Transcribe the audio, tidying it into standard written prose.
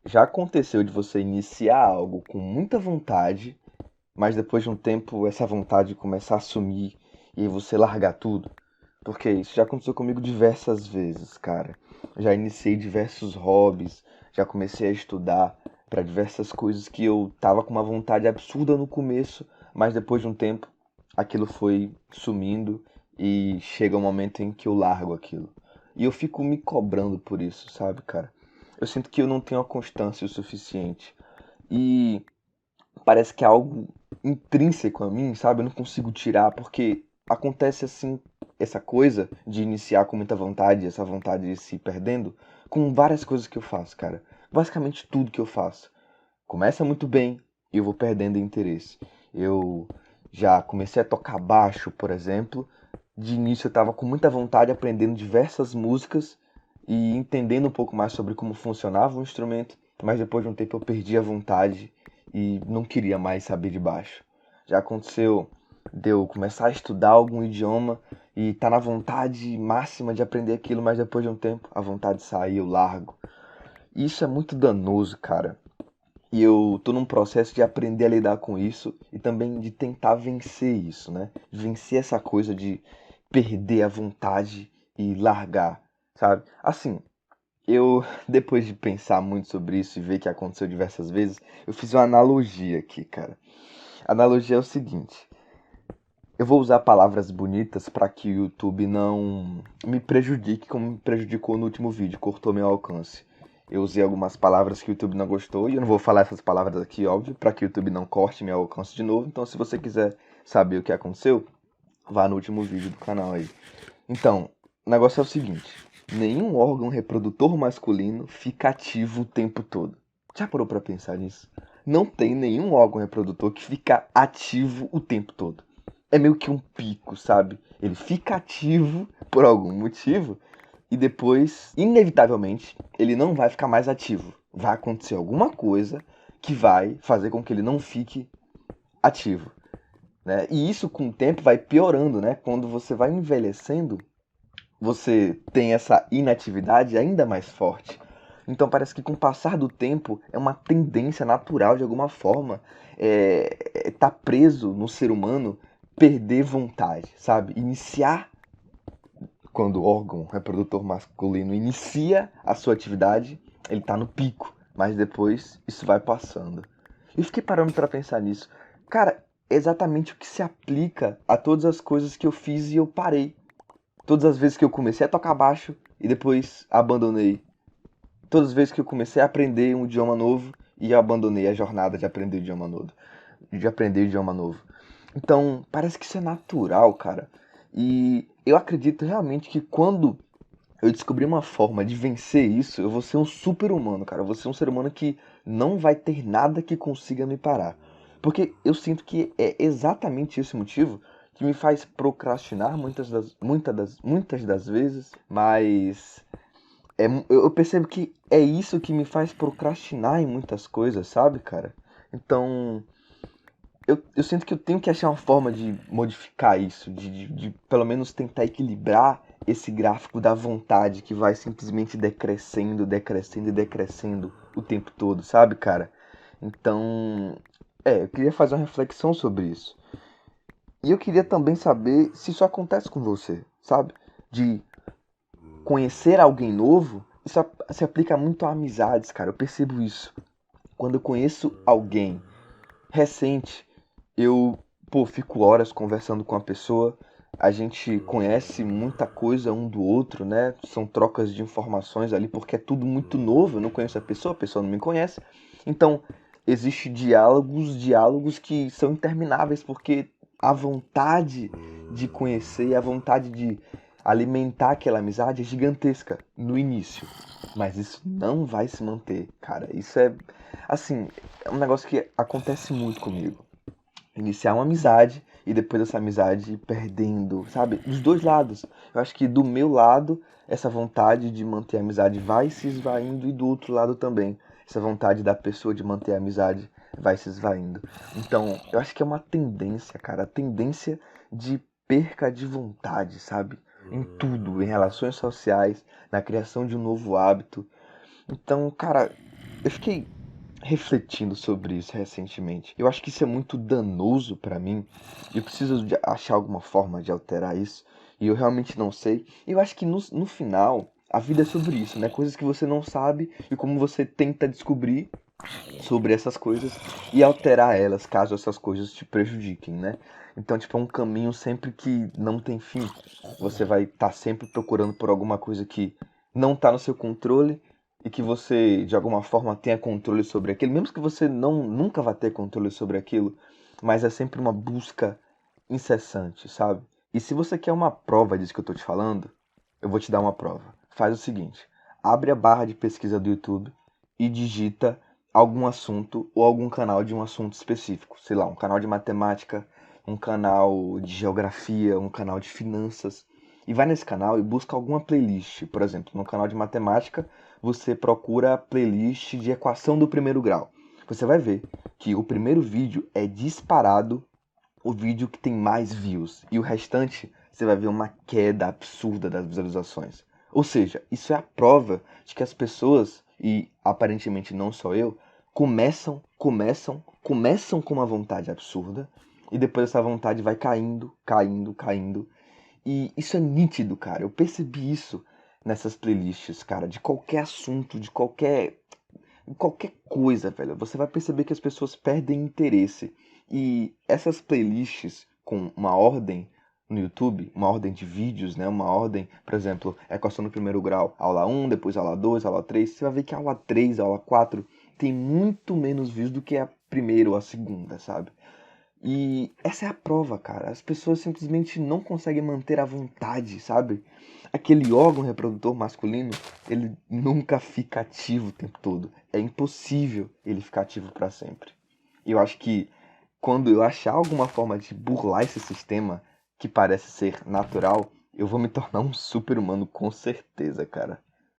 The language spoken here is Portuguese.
Já aconteceu de você iniciar algo com muita vontade, mas depois de um tempo essa vontade começar a sumir e aí você largar tudo? Porque isso já aconteceu comigo diversas vezes, cara. Já iniciei diversos hobbies, já comecei a estudar para diversas coisas que eu tava com uma vontade absurda no começo, mas depois de um tempo aquilo foi sumindo e chega um momento em que eu largo aquilo. E eu fico me cobrando por isso, sabe, cara? Eu sinto que eu não tenho a constância o suficiente. E parece que é algo intrínseco a mim, sabe? Eu não consigo tirar, porque acontece assim, essa coisa de iniciar com muita vontade, essa vontade de se ir perdendo, com várias coisas que eu faço, cara. Basicamente tudo que eu faço. Começa muito bem e eu vou perdendo interesse. Eu já comecei a tocar baixo, por exemplo. De início eu estava com muita vontade, aprendendo diversas músicas e entendendo um pouco mais sobre como funcionava o instrumento, mas depois de um tempo eu perdi a vontade e não queria mais saber de baixo. Já aconteceu de eu começar a estudar algum idioma e tá na vontade máxima de aprender aquilo, mas depois de um tempo a vontade sai, eu largo. E isso é muito danoso, cara. E eu tô num processo de aprender a lidar com isso e também de tentar vencer isso, né? Vencer essa coisa de perder a vontade e largar, sabe? Assim, eu, depois de pensar muito sobre isso e ver que aconteceu diversas vezes, eu fiz uma analogia aqui, cara. A analogia é o seguinte: eu vou usar palavras bonitas para que o YouTube não me prejudique como me prejudicou no último vídeo, cortou meu alcance. Eu usei algumas palavras que o YouTube não gostou e eu não vou falar essas palavras aqui, óbvio, para que o YouTube não corte meu alcance de novo. Então, se você quiser saber o que aconteceu, vá no último vídeo do canal aí. Então, o negócio é o seguinte: nenhum órgão reprodutor masculino fica ativo o tempo todo. Já parou pra pensar nisso? Não tem nenhum órgão reprodutor que fica ativo o tempo todo. É meio que um pico, sabe? Ele fica ativo por algum motivo e depois, inevitavelmente, ele não vai ficar mais ativo. Vai acontecer alguma coisa que vai fazer com que ele não fique ativo, né? E isso com o tempo vai piorando, né? Quando você vai envelhecendo, você tem essa inatividade ainda mais forte. Então parece que com o passar do tempo é uma tendência natural de alguma forma tá preso no ser humano perder vontade, sabe? Iniciar quando o órgão reprodutor masculino inicia a sua atividade, ele tá no pico, mas depois isso vai passando. E fiquei parando para pensar nisso. Cara, é exatamente o que se aplica a todas as coisas que eu fiz e eu parei. Todas as vezes que eu comecei a tocar baixo e depois abandonei. Todas as vezes que eu comecei a aprender um idioma novo e abandonei a jornada de aprender o idioma novo. De aprender o idioma novo. Então, parece que isso é natural, cara. E eu acredito realmente que quando eu descobrir uma forma de vencer isso, eu vou ser um super humano, cara. Eu vou ser um ser humano que não vai ter nada que consiga me parar. Porque eu sinto que é exatamente esse motivo que me faz procrastinar muitas das vezes, mas eu percebo que é isso que me faz procrastinar em muitas coisas, sabe, cara? Então, eu sinto que eu tenho que achar uma forma de modificar isso, de pelo menos tentar equilibrar esse gráfico da vontade que vai simplesmente decrescendo, decrescendo e decrescendo o tempo todo, sabe, cara? Então, eu queria fazer uma reflexão sobre isso. E eu queria também saber se isso acontece com você, sabe? De conhecer alguém novo, isso se aplica muito a amizades, cara. Eu percebo isso. Quando eu conheço alguém recente, eu, pô, fico horas conversando com a pessoa, a gente conhece muita coisa um do outro, né? São trocas de informações ali, porque é tudo muito novo, eu não conheço a pessoa não me conhece. Então, existe diálogos que são intermináveis, porque a vontade de conhecer, a vontade de alimentar aquela amizade é gigantesca no início. Mas isso não vai se manter, cara. Isso é, assim, é um negócio que acontece muito comigo. Iniciar uma amizade e depois essa amizade ir perdendo, sabe? Dos dois lados. Eu acho que do meu lado, essa vontade de manter a amizade vai se esvaindo e do outro lado também. Essa vontade da pessoa de manter a amizade vai se esvaindo. Então, eu acho que é uma tendência, cara. A tendência de perca de vontade, sabe? Em tudo, em relações sociais, na criação de um novo hábito. Então, cara, Eu fiquei refletindo sobre isso recentemente. Eu acho que isso é muito danoso pra mim. Eu preciso achar alguma forma de alterar isso. E eu realmente não sei. E eu acho que no final, a vida é sobre isso, né? Coisas que você não sabe e como você tenta descobrir sobre essas coisas e alterar elas caso essas coisas te prejudiquem, né? Então, tipo, é um caminho sempre que não tem fim. Você vai estar sempre procurando por alguma coisa que não está no seu controle e que você, de alguma forma, tenha controle sobre aquilo, mesmo que você nunca vá ter controle sobre aquilo, mas é sempre uma busca incessante, sabe? E se você quer uma prova disso que eu tô te falando, eu vou te dar uma prova. Faz o seguinte, abre a barra de pesquisa do YouTube e digita algum assunto ou algum canal de um assunto específico. Sei lá, um canal de matemática, um canal de geografia, um canal de finanças. E vai nesse canal e busca alguma playlist. Por exemplo, no canal de matemática, você procura a playlist de equação do primeiro grau. Você vai ver que o primeiro vídeo é disparado o vídeo que tem mais views. E o restante, você vai ver uma queda absurda das visualizações. Ou seja, isso é a prova de que as pessoas, e aparentemente não só eu, começam com uma vontade absurda e depois essa vontade vai caindo, caindo, caindo. E isso é nítido, cara. Eu percebi isso nessas playlists, cara, de qualquer assunto, de qualquer coisa, velho. Você vai perceber que as pessoas perdem interesse. E essas playlists com uma ordem no YouTube, uma ordem de vídeos, né? Uma ordem, por exemplo, equação no primeiro grau, aula um, depois aula 2, aula 3. Você vai ver que a aula 3, a aula 4 tem muito menos views do que a primeira ou a segunda, sabe? E essa é a prova, cara. As pessoas simplesmente não conseguem manter a vontade, sabe? Aquele órgão reprodutor masculino, ele nunca fica ativo o tempo todo. É impossível ele ficar ativo para sempre. E eu acho que quando eu achar alguma forma de burlar esse sistema que parece ser natural, eu vou me tornar um super-humano com certeza, cara.